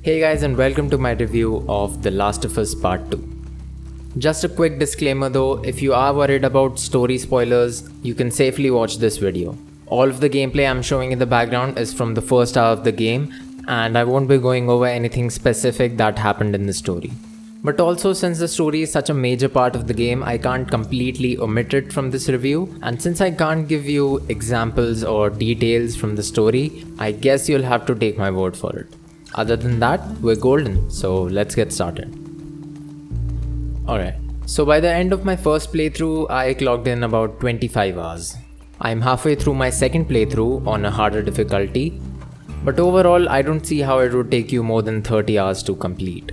Hey guys, and welcome to my review of The Last of Us Part 2. Just a quick disclaimer though, if you are worried about story spoilers, you can safely watch this video. All of the gameplay I'm showing in the background is from the first hour of the game, and I won't be going over anything specific that happened in the story. But also, since the story is such a major part of the game, I can't completely omit it from this review, and since I can't give you examples or details from the story, I guess you'll have to take my word for it. Other than that, we're golden, so let's get started. Alright, so by the end of my first playthrough, I clocked in about 25 hours. I'm halfway through my second playthrough on a harder difficulty, but overall I don't see how it would take you more than 30 hours to complete.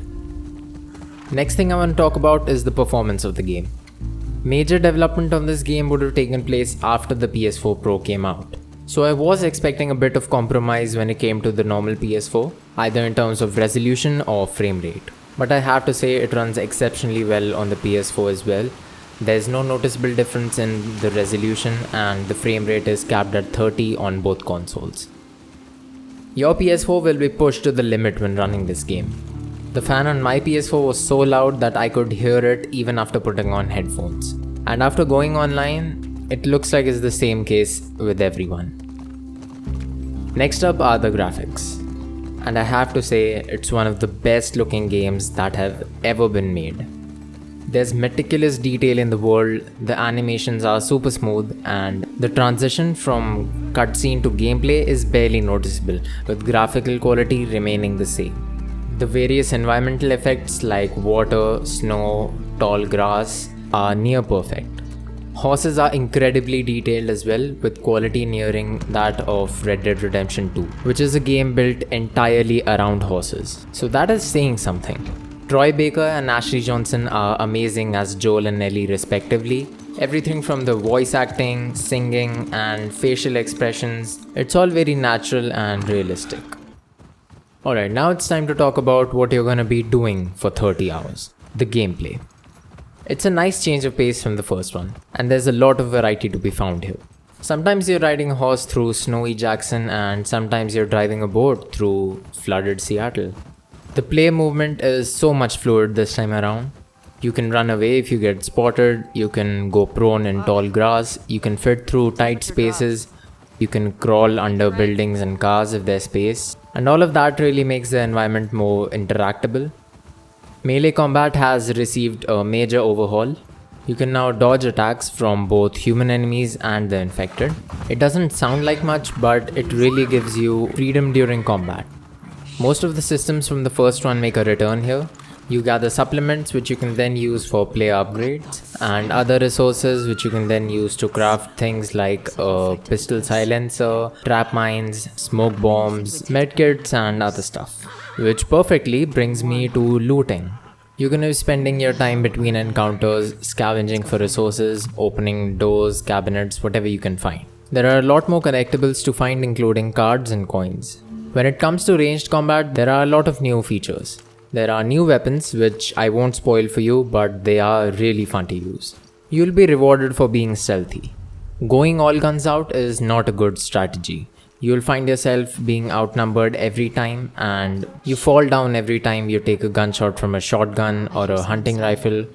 Next thing I want to talk about is the performance of the game. Major development on this game would have taken place after the PS4 Pro came out. So I was expecting a bit of compromise when it came to the normal PS4, either in terms of resolution or frame rate. But I have to say it runs exceptionally well on the PS4 as well. There's no noticeable difference in the resolution and the frame rate is capped at 30 on both consoles. Your PS4 will be pushed to the limit when running this game. The fan on my PS4 was so loud that I could hear it even after putting on headphones. And after going online, it looks like it's the same case with everyone. Next up are the graphics. And I have to say, it's one of the best looking games that have ever been made. There's meticulous detail in the world, the animations are super smooth, and the transition from cutscene to gameplay is barely noticeable, with graphical quality remaining the same. The various environmental effects like water, snow, tall grass are near perfect. Horses are incredibly detailed as well, with quality nearing that of Red Dead Redemption 2, which is a game built entirely around horses. So that is saying something. Troy Baker and Ashley Johnson are amazing as Joel and Ellie respectively. Everything from the voice acting, singing, and facial expressions, it's all very natural and realistic. Alright, now it's time to talk about what you're gonna be doing for 30 hours. The gameplay. It's a nice change of pace from the first one, and there's a lot of variety to be found here. Sometimes you're riding a horse through snowy Jackson, and sometimes you're driving a boat through flooded Seattle. The play movement is so much fluid this time around. You can run away if you get spotted, you can go prone in tall grass, you can fit through tight spaces, you can crawl under buildings and cars if there's space, and all of that really makes the environment more interactable. Melee combat has received a major overhaul. You can now dodge attacks from both human enemies and the infected. It doesn't sound like much, but it really gives you freedom during combat. Most of the systems from the first one make a return here. You gather supplements which you can then use for player upgrades, and other resources which you can then use to craft things like a pistol silencer, trap mines, smoke bombs, medkits, and other stuff. Which perfectly brings me to looting. You're gonna be spending your time between encounters, scavenging for resources, opening doors, cabinets, whatever you can find. There are a lot more collectibles to find, including cards and coins. When it comes to ranged combat, there are a lot of new features. There are new weapons which I won't spoil for you, but they are really fun to use. You'll be rewarded for being stealthy. Going all guns out is not a good strategy. You'll find yourself being outnumbered every time, and you fall down every time you take a gunshot from a shotgun or a hunting rifle.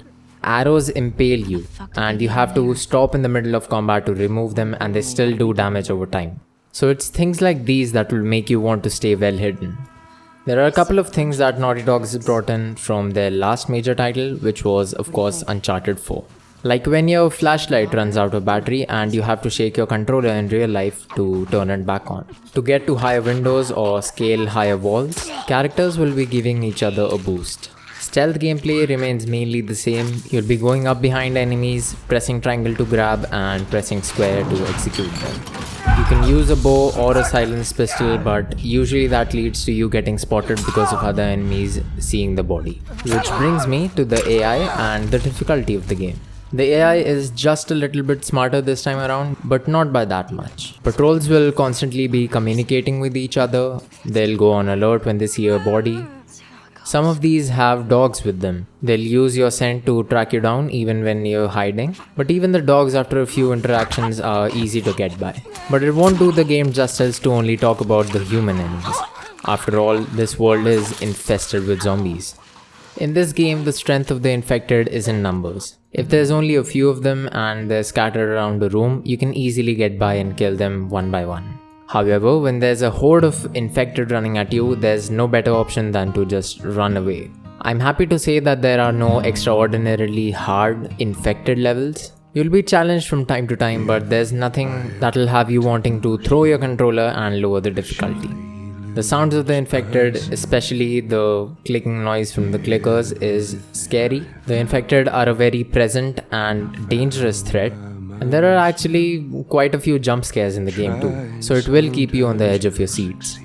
Arrows impale you, and you have to stop in the middle of combat to remove them, and they still do damage over time. So it's things like these that will make you want to stay well hidden. There are a couple of things that Naughty Dog has brought in from their last major title, which was of course Uncharted 4. Like when your flashlight runs out of battery and you have to shake your controller in real life to turn it back on. To get to higher windows or scale higher walls, characters will be giving each other a boost. Stealth gameplay remains mainly the same. You'll be going up behind enemies, pressing triangle to grab and pressing square to execute them. You can use a bow or a silenced pistol, but usually that leads to you getting spotted because of other enemies seeing the body. Which brings me to the AI and the difficulty of the game. The AI is just a little bit smarter this time around, but not by that much. Patrols will constantly be communicating with each other. They'll go on alert when they see a body. Some of these have dogs with them. They'll use your scent to track you down even when you're hiding. But even the dogs after a few interactions are easy to get by. But it won't do the game justice to only talk about the human enemies. After all, this world is infested with zombies. In this game, the strength of the infected is in numbers. If there's only a few of them and they're scattered around the room, you can easily get by and kill them one by one. However, when there's a horde of infected running at you, there's no better option than to just run away. I'm happy to say that there are no extraordinarily hard infected levels. You'll be challenged from time to time, but there's nothing that'll have you wanting to throw your controller and lower the difficulty. The sounds of the infected, especially the clicking noise from the clickers, is scary. The infected are a very present and dangerous threat, and there are actually quite a few jump scares in the game too, so it will keep you on the edge of your seats.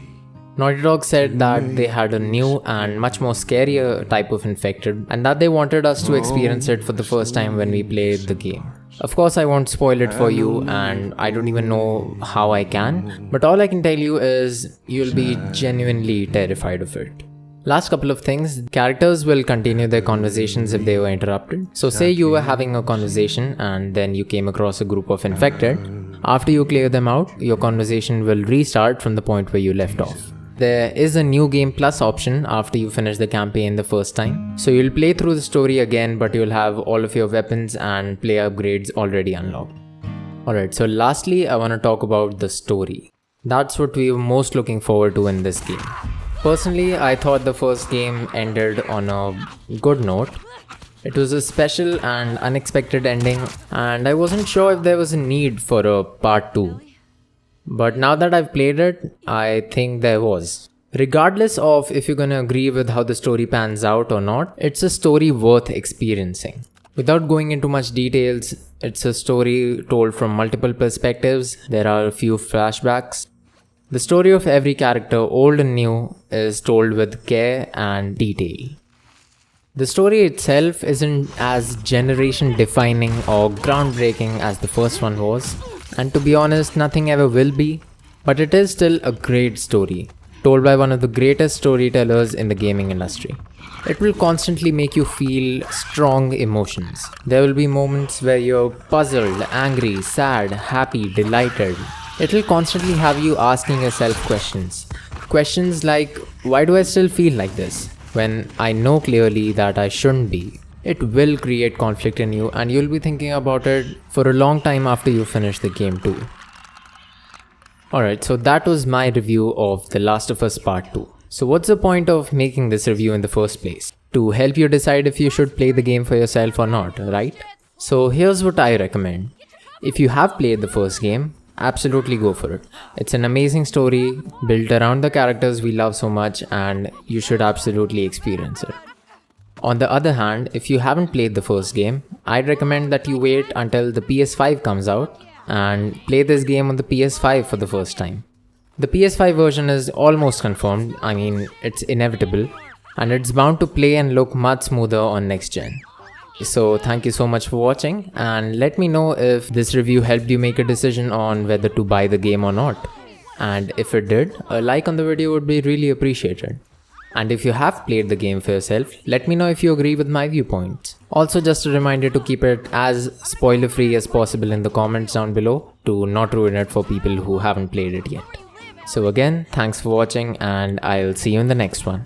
Naughty Dog said that they had a new and much more scarier type of infected, and that they wanted us to experience it for the first time when we played the game. Of course, I won't spoil it for you, and I don't even know how I can, but all I can tell you is you'll be genuinely terrified of it. Last couple of things, characters will continue their conversations if they were interrupted. So say you were having a conversation and then you came across a group of infected. After you clear them out, your conversation will restart from the point where you left off. There is a new game plus option after you finish the campaign the first time. So you'll play through the story again, but you'll have all of your weapons and play upgrades already unlocked. Alright, so lastly, I want to talk about the story. That's what we were most looking forward to in this game. Personally, I thought the first game ended on a good note. It was a special and unexpected ending, and I wasn't sure if there was a need for a part 2. But now that I've played it, I think there was. Regardless of if you're gonna agree with how the story pans out or not, it's a story worth experiencing. Without going into much details, it's a story told from multiple perspectives. There are a few flashbacks. The story of every character, old and new, is told with care and detail. The story itself isn't as generation-defining or groundbreaking as the first one was, and to be honest, nothing ever will be, but it is still a great story, told by one of the greatest storytellers in the gaming industry. It will constantly make you feel strong emotions. There will be moments where you're puzzled, angry, sad, happy, delighted. It will constantly have you asking yourself questions. Questions like, why do I still feel like this when I know clearly that I shouldn't be? It will create conflict in you, and you'll be thinking about it for a long time after you finish the game too. Alright, so that was my review of The Last of Us Part 2. So what's the point of making this review in the first place? To help you decide if you should play the game for yourself or not, right? So here's what I recommend. If you have played the first game, absolutely go for it. It's an amazing story built around the characters we love so much, and you should absolutely experience it. On the other hand, if you haven't played the first game, I'd recommend that you wait until the PS5 comes out and play this game on the PS5 for the first time. The PS5 version is almost confirmed, I mean, it's inevitable, and it's bound to play and look much smoother on next gen. So thank you so much for watching, and let me know if this review helped you make a decision on whether to buy the game or not. And if it did, a like on the video would be really appreciated. And if you have played the game for yourself, let me know if you agree with my viewpoints. Also, just a reminder to keep it as spoiler free as possible in the comments down below to not ruin it for people who haven't played it yet. So again, thanks for watching, and I'll see you in the next one.